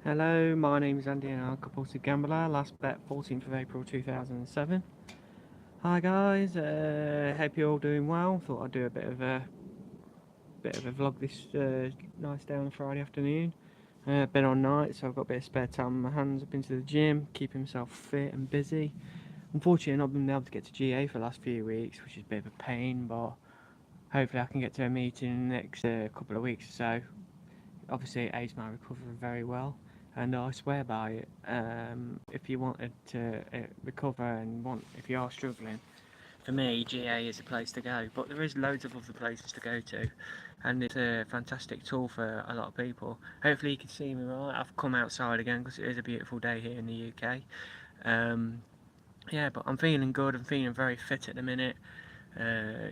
Hello, my name is Andy and I'm a compulsive gambler. Last bet 14th of April 2007. Hi guys, hope you're all doing well. Thought I'd do a bit of a vlog this nice day on a Friday afternoon. Been on night, so I've got a bit of spare time on my hands. I've been to the gym, keeping myself fit and busy. Unfortunately, I've not been able to get to GA for the last few weeks, which is a bit of a pain, but hopefully I can get to a meeting in the next couple of weeks or so. Obviously it aids my recovery very well, and I swear by it. If you wanted to recover and if you are struggling, for me GA is a place to go, but there is loads of other places to go to, and it's a fantastic tool for a lot of people. Hopefully you can see me right. I've come outside again because it is a beautiful day here in the UK. um, yeah, but I'm feeling good. I'm feeling very fit at the minute. uh,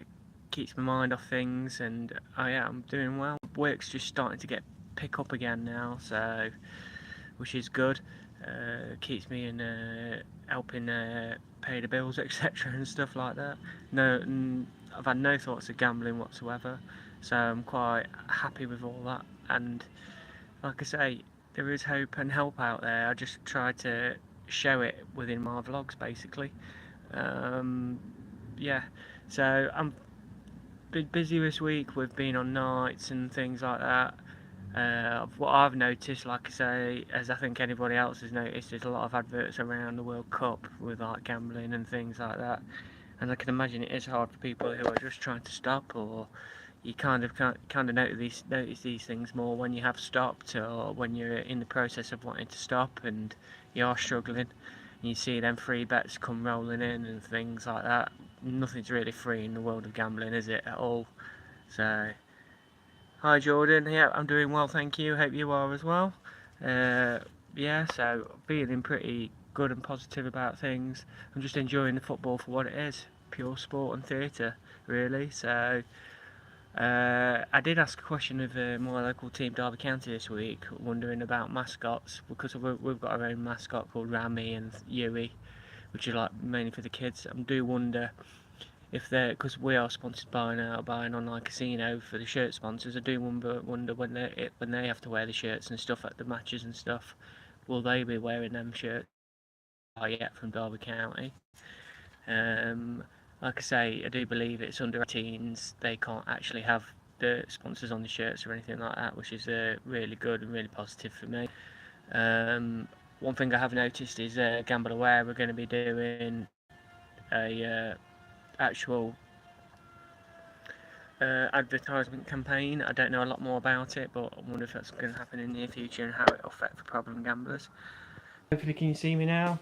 Keeps my mind off things, and yeah, I'm doing well. Work's just starting to get pick up again now, so which is good. Keeps me in helping pay the bills, etc., and stuff like that. I've had no thoughts of gambling whatsoever, so I'm quite happy with all that. And like I say, there is hope and help out there. I just try to show it within my vlogs, basically. Um, yeah, so I'm been busy this week with being on nights and things like that. What I've noticed, like I say, as I think anybody else has noticed, there's a lot of adverts around the World Cup with like gambling and things like that. And I can imagine it is hard for people who are just trying to stop, or you kind of notice these things more when you have stopped, or when you're in the process of wanting to stop and you are struggling. And you see them free bets come rolling in and things like that. Nothing's really free in the world of gambling, is it, at all? So, hi Jordan. Yeah, I'm doing well, thank you. Hope you are as well. Uh, yeah, so feeling pretty good and positive about things. I'm just enjoying the football for what it is, pure sport and theatre, really. So, I did ask a question of my local team, Derby County, this week, wondering about mascots, because we've got our own mascot called Rami and Yui, which are like mainly for the kids. I do wonder if they're, because we are sponsored by an online casino for the shirt sponsors. I do wonder when they have to wear the shirts and stuff at the matches and stuff, will they be wearing them shirts? I yet from Derby County. Um, like I say, I do believe it's under 18s. They can't actually have the sponsors on the shirts or anything like that, which is really good and really positive for me. One thing I have noticed is Gamble Aware, we're going to be doing a actual advertisement campaign. I don't know a lot more about it, but I wonder if that's going to happen in the near future and how it will affect the problem gamblers. Hopefully, can you see me now?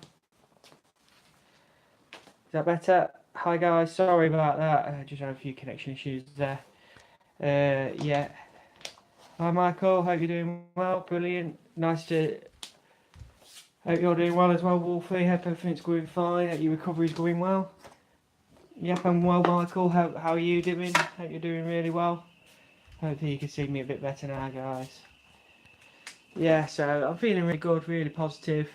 Is that better? Hi guys, sorry about that. I just had a few connection issues there. Yeah. Hi Michael, hope you're doing well. Brilliant. Nice to. Hope you're doing well as well, Wolfie. Hope everything's going fine. Hope your recovery's going well. Yep, I'm well, Michael. How are you doing? Hope you're doing really well. Hopefully you can see me a bit better now, guys. Yeah, so I'm feeling really good, really positive.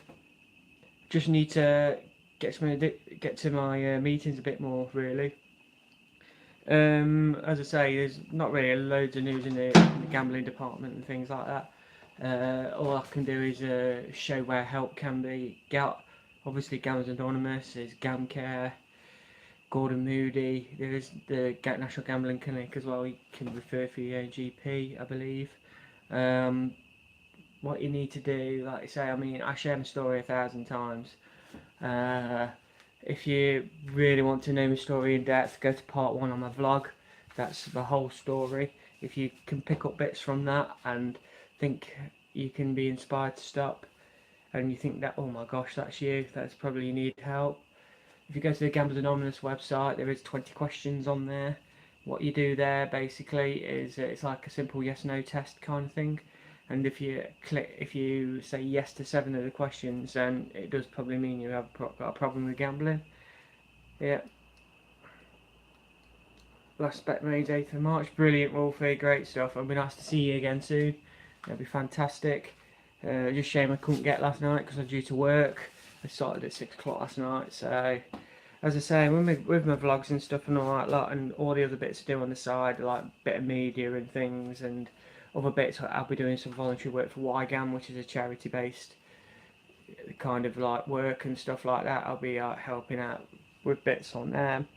Just need to get to my meetings a bit more, really. As I say, there's not really loads of news in the gambling department and things like that. All I can do is show where help can be got. Obviously, Gamblers Anonymous, there's GamCare, Gordon Moody, there is the National Gambling Clinic as well. You can refer for your GP, I believe. Um, what you need to do, like I say, I mean, I share my story 1,000 times. Uh, if you really want to know my story in depth, go to part 1 on my vlog. That's the whole story. If you can pick up bits from that and think you can be inspired to stop, and you think that, oh my gosh, that's you, that's probably you need help. If you go to the Gamblers Anonymous website, there is 20 questions on there. What you do there basically is it's like a simple yes/no test kind of thing, and if you say yes to 7 of the questions, then it does probably mean you have got a problem with gambling. Yeah. Last bet made 8th of March. Brilliant, Wolfie. Great stuff. It'll be nice to see you again soon. It'll be fantastic. Just shame I couldn't get last night because I was due to work. I started at 6 o'clock last night, so as I say, with my vlogs and stuff and all that lot, and all the other bits I do on the side, like a bit of media and things, and other bits, I'll be doing some voluntary work for YGAM, which is a charity-based kind of like work and stuff like that. I'll be helping out with bits on them.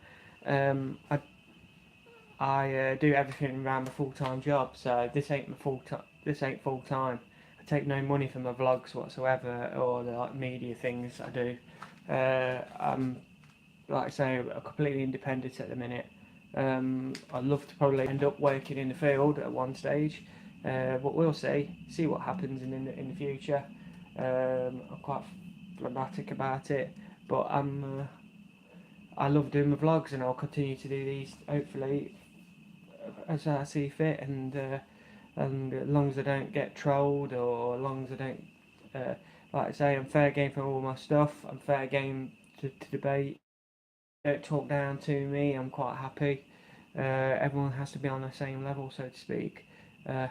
I do everything around my full-time job, so this ain't my full-time. This ain't full-time. I take no money from my vlogs whatsoever, or the like media things I do. I'm, like I say, completely independent at the minute. I'd love to probably end up working in the field at one stage, but we'll see what happens in the future. I'm quite phlegmatic about it, but I love doing my vlogs, and I'll continue to do these hopefully as I see fit, and as long as I don't get trolled, or as long as I don't, like I say, I'm fair game for all my stuff. I'm fair game to debate. Don't talk down to me. I'm quite happy. Everyone has to be on the same level, so to speak. I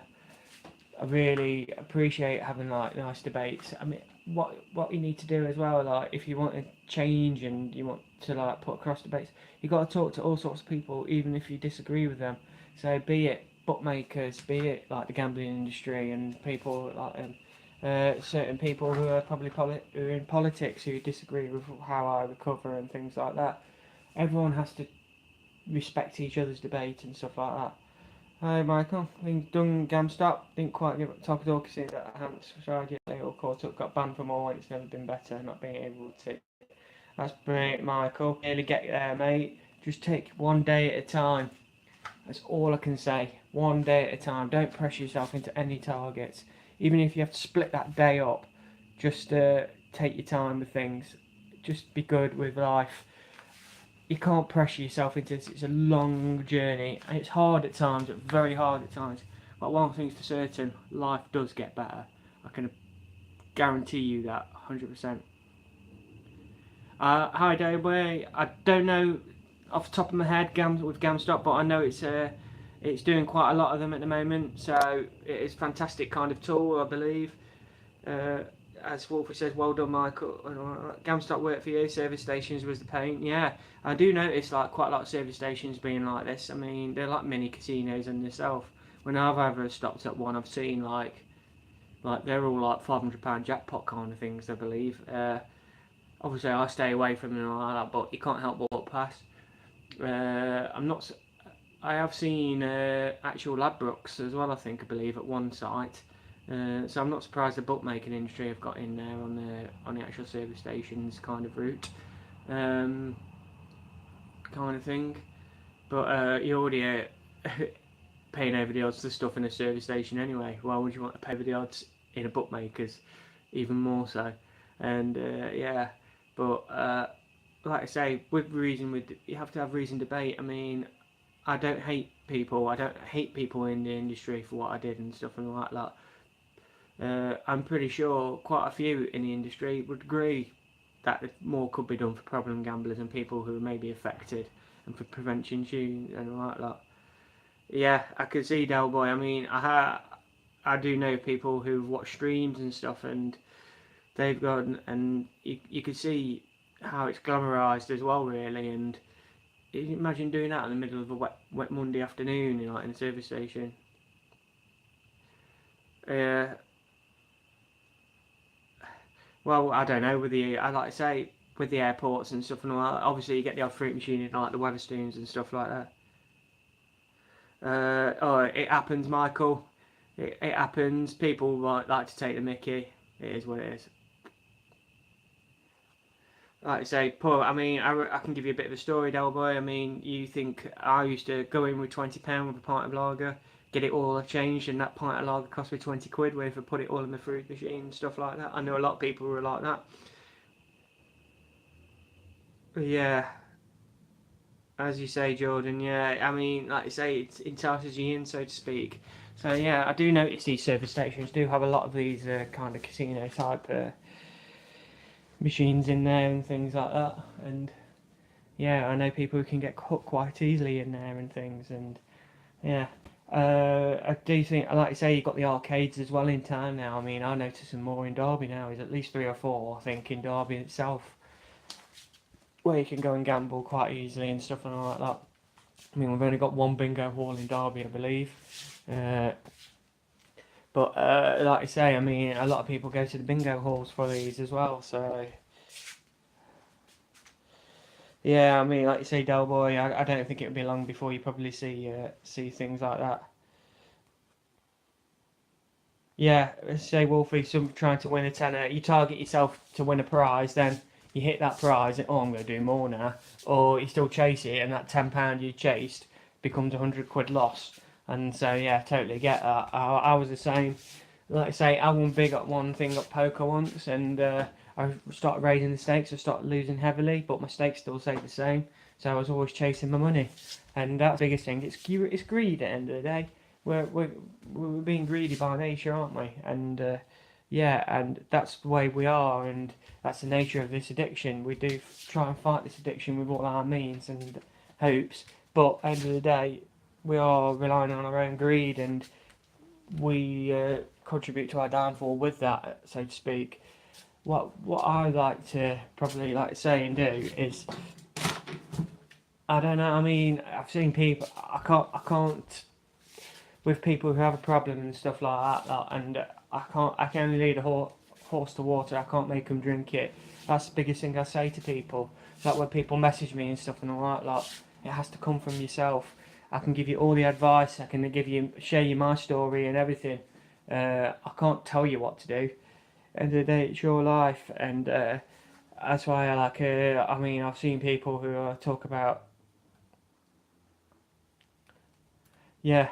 really appreciate having like nice debates. I mean, what you need to do as well, like if you want to change and you want to like put across debates, you got to talk to all sorts of people, even if you disagree with them. So be it bookmakers, be it like the gambling industry, and people like certain people who are probably who are in politics who disagree with how I recover and things like that. Everyone has to respect each other's debate and stuff like that. Hi Michael, I think done GamStop, didn't quite give up Talkadorcus that I haven't tried yet, they all caught up, got banned from all, and it's never been better, not being able to. That's brilliant Michael, nearly get there mate, just take one day at a time, that's all I can say, one day at a time, don't pressure yourself into any targets, even if you have to split that day up, just take your time with things, just be good with life. You can't pressure yourself into this. It's a long journey, and it's hard at times, very hard at times. But one thing's for certain, life does get better. I can guarantee you that, 100%. Hi Dayway. I don't know off the top of my head with GamStop, but I know it's doing quite a lot of them at the moment. So it is a fantastic kind of tool, I believe. As Wolfie says, well done, Michael. GamStop worked for you. Service stations was the pain. Yeah, I do notice like quite a lot of service stations being like this. I mean, they're like mini casinos in themselves. When I've ever stopped at one, I've seen like they're all like £500 jackpot kind of things, I believe. Obviously, I stay away from them like that, but you can't help but walk past. I'm not. I have seen actual Ladbrokes as well. I believe at one site. So I'm not surprised the bookmaking industry have got in there on the actual service stations kind of route, kind of thing. But you're already paying over the odds for stuff in a service station anyway. Why would you want to pay over the odds in a bookmaker's? Even more so. And yeah, but like I say, you have to have reasoned debate. I mean, I don't hate people. I don't hate people in the industry for what I did and stuff and like that. I'm pretty sure quite a few in the industry would agree that more could be done for problem gamblers and people who may be affected, and for prevention and like that. Yeah, I could see Del Boy. I mean, I do know people who watch streams and stuff, and they've gone, and you could see how it's glamorised as well, really. And imagine doing that in the middle of a wet Monday afternoon, in a service station. Well, I don't know. I like to say with the airports and stuff, and all that, obviously you get the odd fruit machine in like the Wetherspoons and stuff like that. Oh, it happens, Michael. It happens. People like to take the mickey. It is what it is. Like I say, I mean, I can give you a bit of a story, Del Boy. I mean, you think I used to go in with £20 with a pint of lager, get it all changed, and that pint of lager cost me 20 quid, where if I put it all in the fruit machine and stuff like that. I know a lot of people who are like that. Yeah, as you say, Jordan. Yeah, I mean, like you say, it entices you in, so to speak. So yeah, I do notice these service stations do have a lot of these kind of casino type machines in there and things like that. And yeah, I know people who can get hooked quite easily in there and things. And yeah, I do think, like I say, you've got the arcades as well in town now. I mean, I notice some more in Derby now. There's at least 3 or 4, I think, in Derby itself, where you can go and gamble quite easily and stuff and all like that. I mean, we've only got one bingo hall in Derby, I believe. But like I say, I mean, a lot of people go to the bingo halls for these as well. So yeah, I mean, like you say, Del Boy, I don't think it'll be long before you probably see things like that. Yeah, say Wolfie, some trying to win a tenner. You target yourself to win a prize, then you hit that prize, and oh, I'm going to do more now. Or you still chase it, and that £10 you chased becomes £100 loss. And so, yeah, totally get that. I was the same. Like I say, I won big at one thing at poker once, and I started raising the stakes. I started losing heavily, but my stakes still stayed the same. So I was always chasing my money, and that's the biggest thing. It's greed at the end of the day. We're being greedy by nature, aren't we? And yeah, and that's the way we are, and that's the nature of this addiction. We do try and fight this addiction with all our means and hopes, but at the end of the day, we are relying on our own greed, and we contribute to our downfall with that, so to speak. What I like to probably like to say and do is, I don't know. I mean, I've seen people. I can't with people who have a problem and stuff like that, and I can only lead a horse to water. I can't make them drink it. That's the biggest thing I say to people. It's like when people message me and stuff and all that, like, it has to come from yourself. I can give you all the advice. I can share you my story and everything. I can't tell you what to do. End of the day, it's your life, and that's why I like. I mean, I've seen people who talk about, yeah.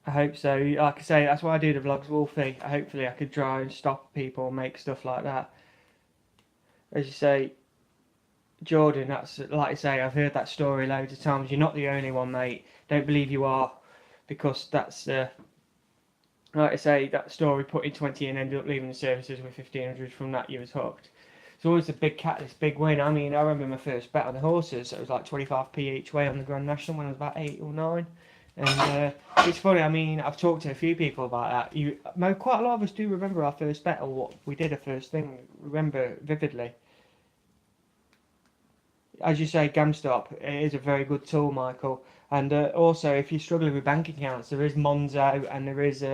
I hope so. Like I say, that's why I do the vlogs, Wolfie. Hopefully, I could try and stop people, make stuff like that. As you say, Jordan, that's like I say, I've heard that story loads of times. You're not the only one, mate. Don't believe you are, because that's like I say, that story put in 20 and ended up leaving the services with 1500. From that, you was hooked. It's always a big catalyst, big win. I mean, I remember my first bet on the horses. It was like 25p each way on the Grand National when I was about 8 or 9. And it's funny. I mean, I've talked to a few people about that. Quite a lot of us do remember our first bet or what we did. A first thing, remember vividly. As you say, GamStop, it is a very good tool, Michael. And also, if you're struggling with bank accounts, there is Monzo and there is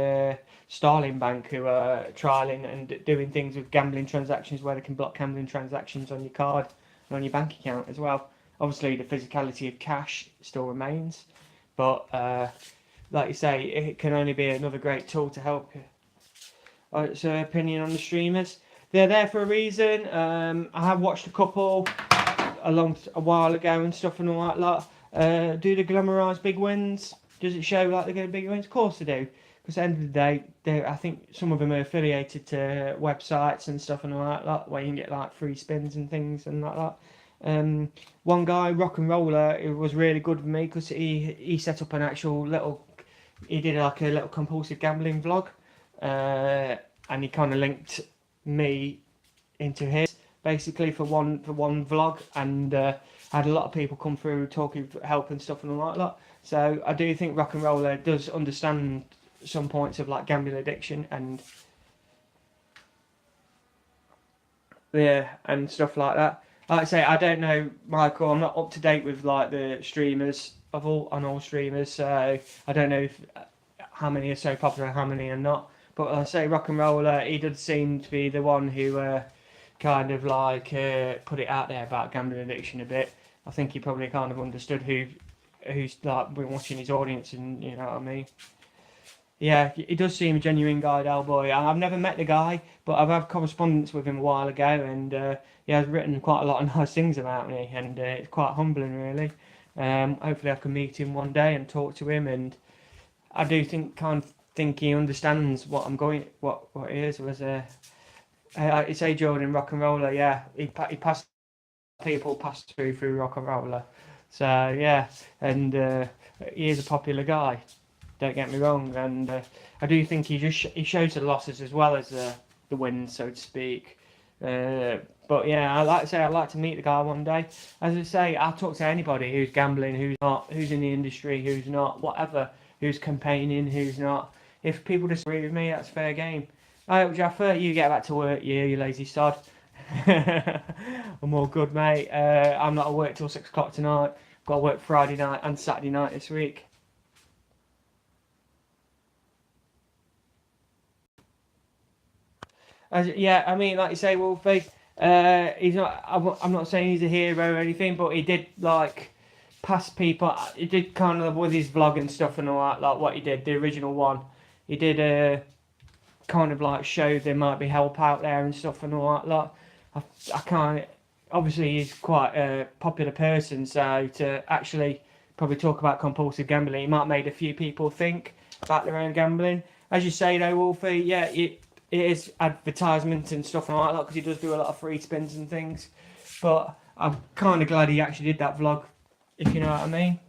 Starling Bank, who are trialing and doing things with gambling transactions where they can block gambling transactions on your card and on your bank account as well. Obviously, the physicality of cash still remains, but like you say, it can only be another great tool to help you. So, opinion on the streamers? They're there for a reason. I have watched a couple a while ago and stuff and all that lot. Do they glamorise big wins? Does it show like they get big wins? Of course they do. Because at the end of the day, I think some of them are affiliated to websites and stuff and all that lot, where you can get like free spins and things and like that. One guy, Rock and Roller, it was really good for me because he set up an actual he did like a little compulsive gambling vlog, and he kind of linked me into his, basically for one vlog, and had a lot of people come through talking for help and stuff and all that. So I do think Rock and Roller does understand some points of like gambling addiction and yeah, and stuff like that. Like I say, I don't know, Michael. I'm not up to date with like the streamers on all streamers, so I don't know how many are so popular, how many are not. But I say Rock and Roller, he does seem to be the one who kind of like put it out there about gambling addiction a bit. I think he probably kind of understood who's like been watching his audience, and you know what I mean. Yeah, he does seem a genuine guy, Del Boy. I've never met the guy, but I've had correspondence with him a while ago, and he has written quite a lot of nice things about me, and it's quite humbling, really. Hopefully, I can meet him one day and talk to him, and I do think he understands what I'm going, what it is. It's a Jordan Rock and Roller, yeah. He passed people passed through Rock and Roller, so yeah, and he is a popular guy. Don't get me wrong, and I do think he shows the losses as well as the wins, so to speak. But yeah, I'd like to meet the guy one day. As I say, I'll talk to anybody who's gambling, who's not, who's in the industry, who's not, whatever, who's campaigning, who's not. If people disagree with me, that's fair game. I hope, Jaffa, you get back to work, you lazy sod. I'm all good, mate. I'm not at work till 6 o'clock tonight. Got to work Friday night and Saturday night this week. Yeah, I mean, like you say, Wolfie, he's not. I'm not saying he's a hero or anything, but he did like pass people. He did kind of with his vlog and stuff and all that, like what he did, the original one. He did kind of like show there might be help out there and stuff and all that. Like, I can't. Obviously, he's quite a popular person, so to actually probably talk about compulsive gambling, he might have made a few people think about their own gambling. As you say, though, Wolfie, yeah, it is advertisements and stuff and all that because he does do a lot of free spins and things. But I'm kind of glad he actually did that vlog, if you know what I mean.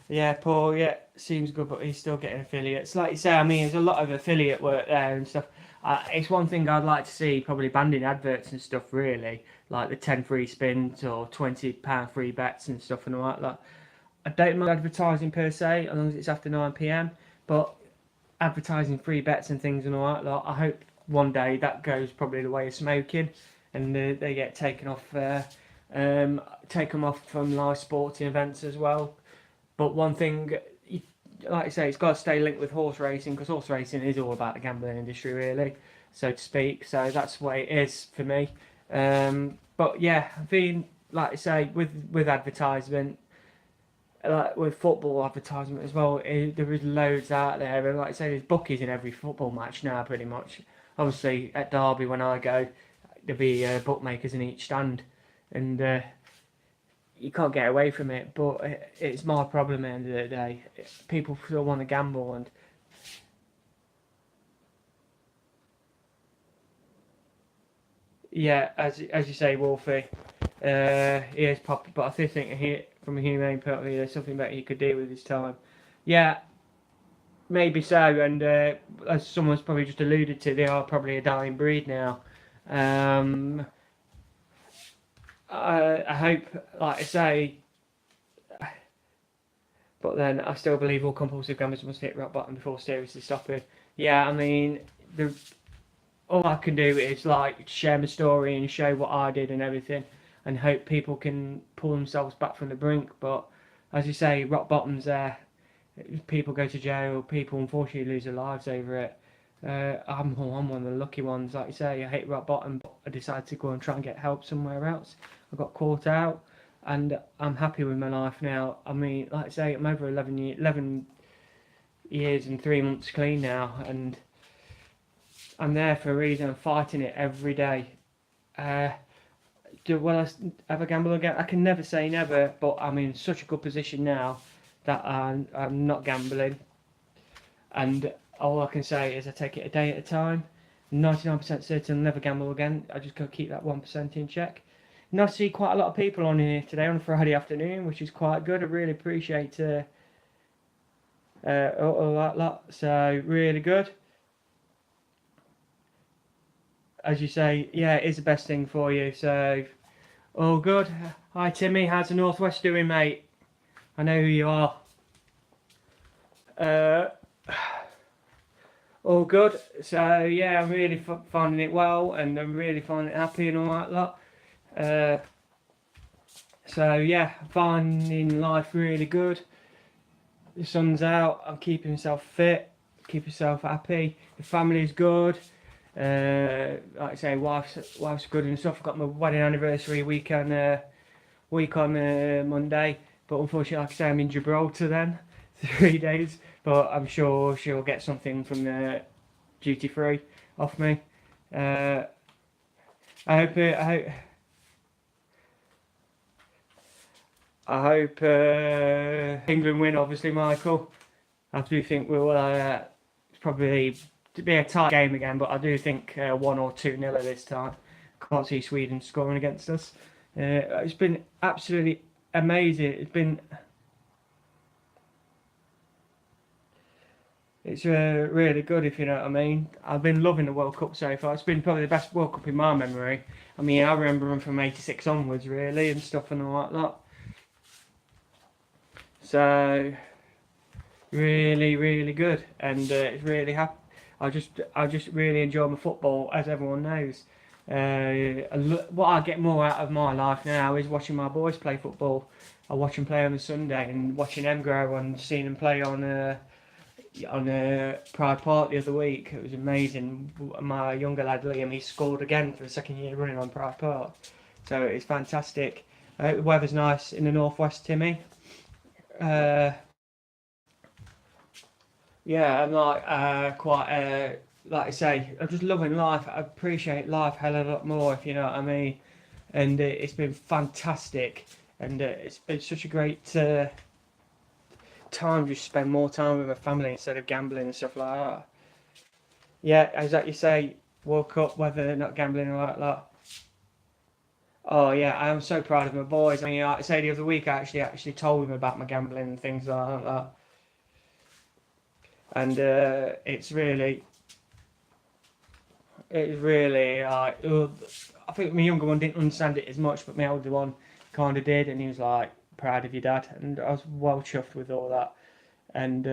Yeah, Paul, yeah, seems good, but he's still getting affiliates. Like you say, I mean, there's a lot of affiliate work there and stuff. It's one thing I'd like to see, probably banning adverts and stuff, really, like the 10 free spins or £20 free bets and stuff and all that. Like, I don't mind advertising per se, as long as it's after 9 p.m. But advertising free bets and things and all that, like, I hope one day that goes probably the way of smoking, and they get taken off from live sporting events as well. But one thing, like I say, it's got to stay linked with horse racing because horse racing is all about the gambling industry, really, so to speak. So that's the way it is for me. But yeah, being like I say, with advertisement, like with football advertisement as well, there is loads out there. And like I say, there's bookies in every football match now, pretty much. Obviously, at Derby when I go, there'll be bookmakers in each stand, and you can't get away from it. But it's my problem at the end of the day. People still want to gamble, and yeah, as you say, Wolfie, he is popular. But I still think from a humane point of view, there's something that he could do with his time. Yeah, maybe so. And as someone's probably just alluded to, they are probably a dying breed now. Um, I hope, like I say, but then I still believe all compulsive gamblers must hit rock bottom before seriously stopping. Yeah, I mean, all I can do is like share my story and show what I did and everything, and hope people can pull themselves back from the brink. But as you say, rock bottom's there. People go to jail. People unfortunately lose their lives over it. I'm one of the lucky ones. Like you say, I hit rock bottom, but I decided to go and try and get help somewhere else. I got caught out, and I'm happy with my life now. I mean, like I say, I'm over 11 years and 3 months clean now, and I'm there for a reason. I'm fighting it every day. Uh, will I ever gamble again? I can never say never, but I'm in such a good position now that I'm not gambling. And all I can say is I take it a day at a time. 99% certain I'll never gamble again. I just got to keep that 1% in check. And I see quite a lot of people on here today on a Friday afternoon, which is quite good. I really appreciate all that lot. So, really good. As you say, yeah, it is the best thing for you. So, all good. Hi, Timmy. How's the Northwest doing, mate? I know who you are. Uh, all good. So yeah, I'm really finding it well, and I'm really finding it happy and all that lot. Uh, so yeah, finding life really good. The sun's out. I'm keeping myself fit, keep myself happy. The family's good. Like I say, wife's good and stuff. I've got my wedding anniversary week on Monday, but unfortunately, like I say, I'm in Gibraltar then, 3 days. But I'm sure she'll get something from the duty free off me. I hope England win. Obviously, Michael. I do think we'll probably be a tight game again, but I do think 1 or 2-0 at this time. Can't see Sweden scoring against us. It's been absolutely amazing. It's really good, if you know what I mean. I've been loving the World Cup so far. It's been probably the best World Cup in my memory. I mean, I remember them from '86 onwards, really, and stuff and all that. So, really, really good, and it's really happy. I just really enjoy my football, as everyone knows. What I get more out of my life now is watching my boys play football. I watch them play on a Sunday and watching them grow and seeing them play on on Pride Park the other week. It was amazing. My younger lad Liam, he scored again for the second year running on Pride Park, so it's fantastic. The weather's nice in the northwest, Timmy. Yeah, I'm quite like I say, I'm just loving life. I appreciate life a hell of a lot more, if you know what I mean. And it's been fantastic, and it's been such a great time just spend more time with my family instead of gambling and stuff like that. Yeah, as like you say, woke up whether not gambling or like that. Oh yeah, I am so proud of my boys. I mean, like I say the other week, I actually told them about my gambling and things like that, and it's really like. I think my younger one didn't understand it as much, but my older one kind of did, and he was like proud of your dad, and I was well chuffed with all that. And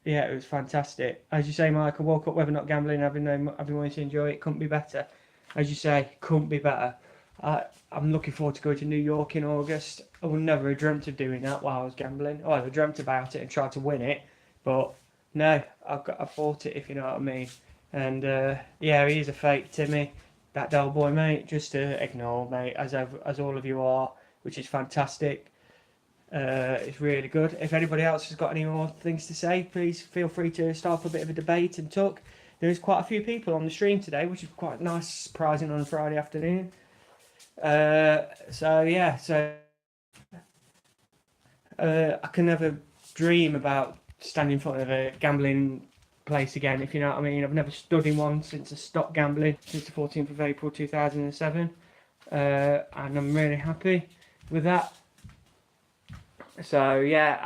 yeah, it was fantastic. As you say, Mike, I woke up whether not gambling, having wanting to enjoy it, couldn't be better. As you say, couldn't be better. I'm looking forward to going to New York in August. I would never have dreamt of doing that while I was gambling. Oh, I dreamt about it and tried to win it, but no, I fought it, if you know what I mean. And yeah, he's a fake Timmy, that dull boy, mate. Just to ignore, mate, as all of you are, which is fantastic. It's really good. If anybody else has got any more things to say, please feel free to start a bit of a debate and talk. There's quite a few people on the stream today, which is quite nice, surprising on a Friday afternoon. So yeah, I can never dream about standing in front of a gambling place again, if you know what I mean. I've never stood in one since I stopped gambling, since the 14th of April 2007, and I'm really happy with that. So yeah,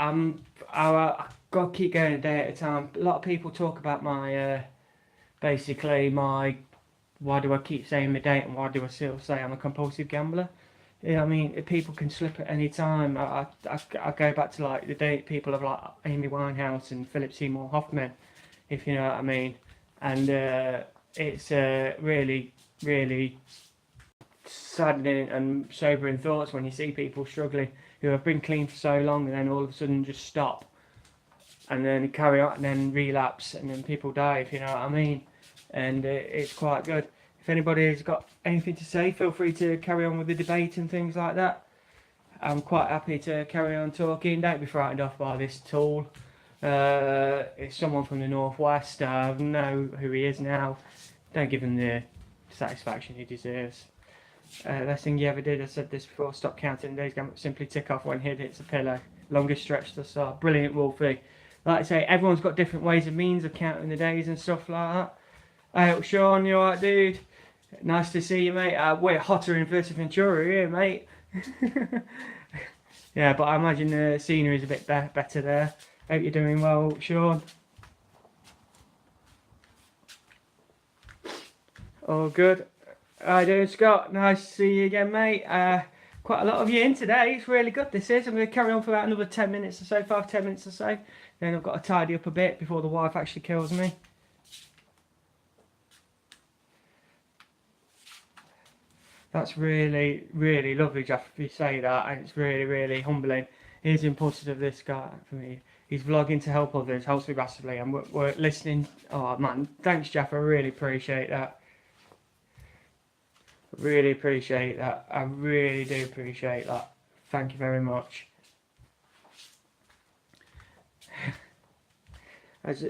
I got to keep going a day at a time. A lot of people talk about my basically my why do I keep saying my date and why do I still say I'm a compulsive gambler? Yeah, I mean people can slip at any time. I go back to like the date people of like Amy Winehouse and Philip Seymour Hoffman, if you know what I mean, and it's really saddening and sobering thoughts when you see people struggling who have been clean for so long and then all of a sudden just stop and then carry on and then relapse and then people die, if you know what I mean. And it's quite good. If anybody's got anything to say, feel free to carry on with the debate and things like that. I'm quite happy to carry on talking. Don't be frightened off by this tool. It's someone from the northwest. I know who he is now. Don't give him the satisfaction he deserves. Last thing you ever did, I said this before, stop counting days, simply tick off when head hits a pillow. Longest stretch thus far. Brilliant, Wolfie. Like I say, everyone's got different ways and means of counting the days and stuff like that. Hey, Sean, you alright, dude? Nice to see you, mate. We're hotter in Fuerteventura here, mate. Yeah, but I imagine the scenery's a bit better there. Hope you're doing well, Sean. All good. How you doing, Scott? Nice to see you again, mate. Quite a lot of you in today. It's really good, this is. I'm going to carry on for about another 10 minutes or so, 5-10 minutes or so. Then I've got to tidy up a bit before the wife actually kills me. That's really, really lovely, Jeff, if you say that, and it's really, really humbling. Here's the importance of this guy for me. He's vlogging to help others, helps me massively, and we're listening. Oh, man, thanks, Jeff. I really appreciate that. Really appreciate that. I really do appreciate that. Thank you very much. It's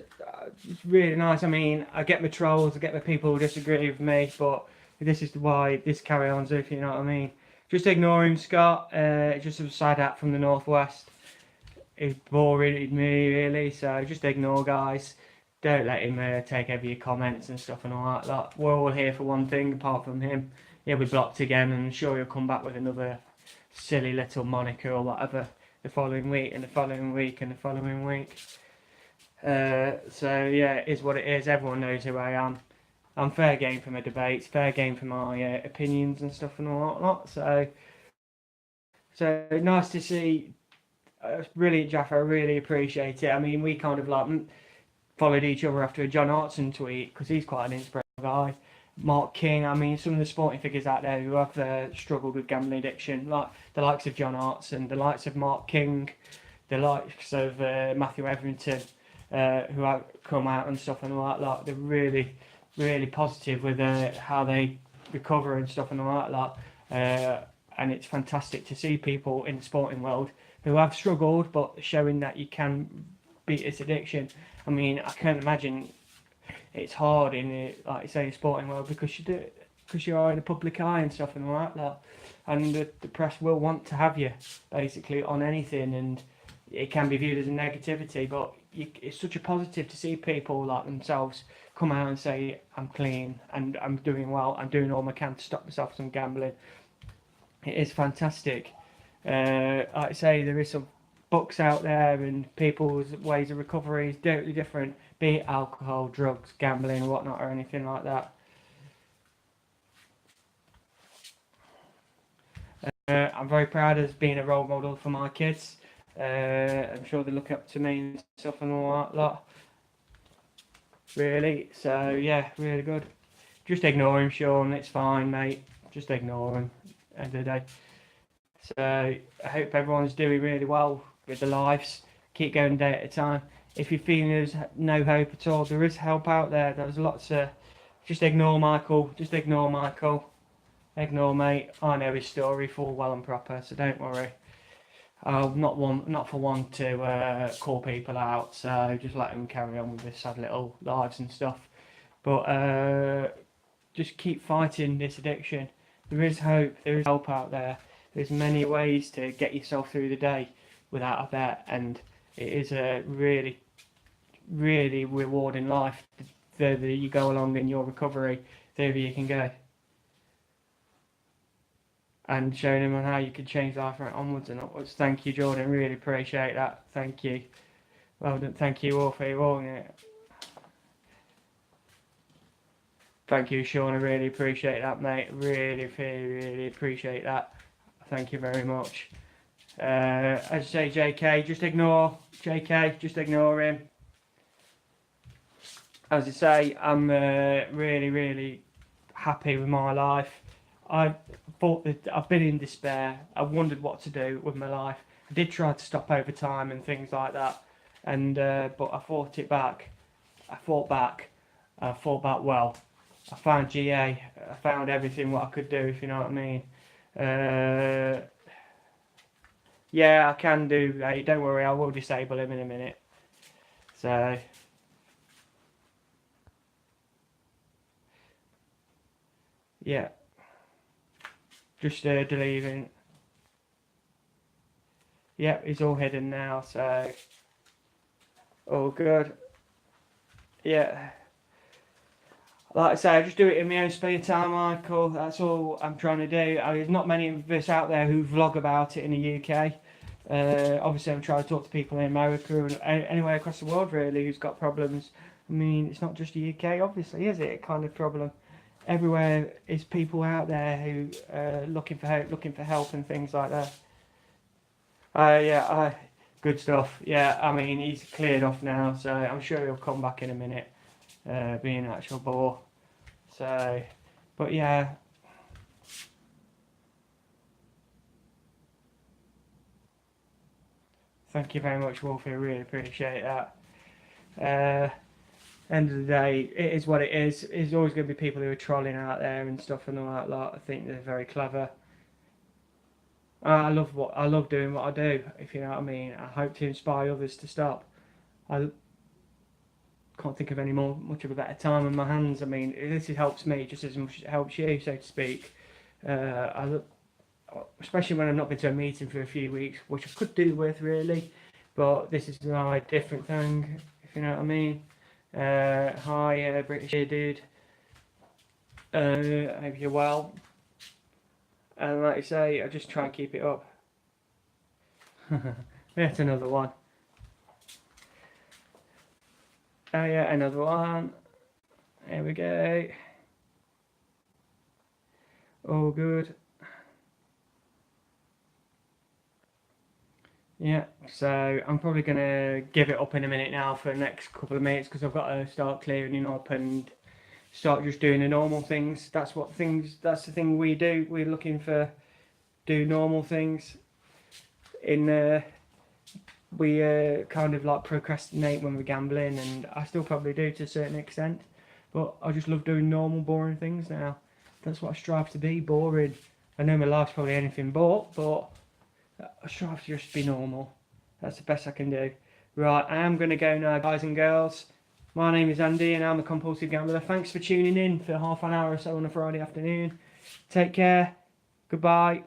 really nice. I mean, I get my trolls, I get the people who disagree with me, but this is why this carry on, if you know what I mean. Just ignore him, Scott. Just a side hat from the northwest. He's boring me, really, so just ignore, guys. Don't let him take over your comments and stuff and all like that. We're all here for one thing, apart from him. He'll be blocked again, and I'm sure he'll come back with another silly little moniker or whatever the following week, and the following week, and the following week. So yeah, it is what it is. Everyone knows who I am. I'm fair game for my debates, fair game for my opinions and stuff and all that. So nice to see. Brilliant, Jeff. I really appreciate it. I mean, we kind of like followed each other after a John Hartson tweet because he's quite an inspirational guy. Mark King. I mean, some of the sporting figures out there who have struggled with gambling addiction, like the likes of John Hartson, the likes of Mark King, the likes of Matthew Everington. who have come out and stuff and all that lot. They're really, really positive with how they recover and stuff and all that lot. And it's fantastic to see people in the sporting world who have struggled but showing that you can beat this addiction. I mean, I can't imagine it's hard in the, like you say, sporting world because you are in the public eye and stuff and all that lot. And the press will want to have you basically on anything, and it can be viewed as a negativity, but it's such a positive to see people like themselves come out and say, I'm clean and I'm doing well, I'm doing all I can to stop myself from gambling. It is fantastic. Like I say, there is some books out there and people's ways of recovery is totally different, be it alcohol, drugs, gambling, whatnot, or anything like that. I'm very proud of being a role model for my kids. I'm sure they look up to me and stuff and all that lot. Really, so yeah, really good. Just ignore him, Sean. It's fine, mate. Just ignore him. End of the day. So I hope everyone's doing really well with their lives. Keep going day at a time. If you're feeling there's no hope at all, there is help out there. There's lots of. Just ignore Michael. Just ignore Michael. Ignore mate. I know his story full well and proper, so don't worry. I'm not for one to call people out. So just let them carry on with their sad little lives and stuff. But just keep fighting this addiction. There is hope. There is help out there. There's many ways to get yourself through the day without a bet, and it is a really, really rewarding life. The further you go along in your recovery, the further you can go. And showing them on how you can change life right onwards and upwards. Thank you, Jordan. Really appreciate that. Thank you. Well done. Thank you all for your all. Yeah. Thank you, Sean. I really appreciate that, mate. Really, really, really appreciate that. Thank you very much. As I say, JK, just ignore JK. Just ignore him. As I say, I'm really, really happy with my life. I thought that I've been in despair. I wondered what to do with my life. I did try to stop over time and things like that, and but I fought it back. I fought back. I fought back well. I found GA. I found everything what I could do, if you know what I mean. Yeah, I can do. Don't worry, I will disable him in a minute. So. Yeah. Just deleting. Yep, he's all hidden now, so all good. Yeah. Like I say, I just do it in my own spare time, Michael. That's all I'm trying to do. There's not many of us out there who vlog about it in the UK. Obviously, I'm trying to talk to people in America and anywhere across the world, really, who's got problems. I mean, it's not just the UK, obviously, is it? Kind of problem. Everywhere is people out there who looking for hope, looking for help and things like that. Yeah, good stuff. Yeah, I mean, he's cleared off now, so I'm sure he'll come back in a minute, being an actual bore. So, but yeah. Thank you very much, Wolfie. I really appreciate that. End of the day, it is what it is. There's always going to be people who are trolling out there and stuff and all that lot. I think they're very clever. I love doing what I do, if you know what I mean. I hope to inspire others to stop. I can't think of any much of a better time on my hands. I mean, this helps me just as much as it helps you, so to speak. Especially when I've not been to a meeting for a few weeks, which I could do with really, but this is a different thing, if you know what I mean. Hi, British here, dude. Hope you're well. And like I say, I just try and keep it up. That's another one. Oh yeah, another one. There we go. All good. Yeah, so I'm probably going to give it up in a minute now for the next couple of minutes because I've got to start clearing up and start just doing the normal things. That's the thing we do. We're looking for do normal things in we kind of like procrastinate when we're gambling, and I still probably do to a certain extent. But I just love doing normal, boring things now. That's what I strive to be, boring. I know my life's probably anything but I strive to just be normal. That's the best I can do. Right, I am going to go now, guys and girls. My name is Andy, and I'm a compulsive gambler. Thanks for tuning in for half an hour or so on a Friday afternoon. Take care. Goodbye.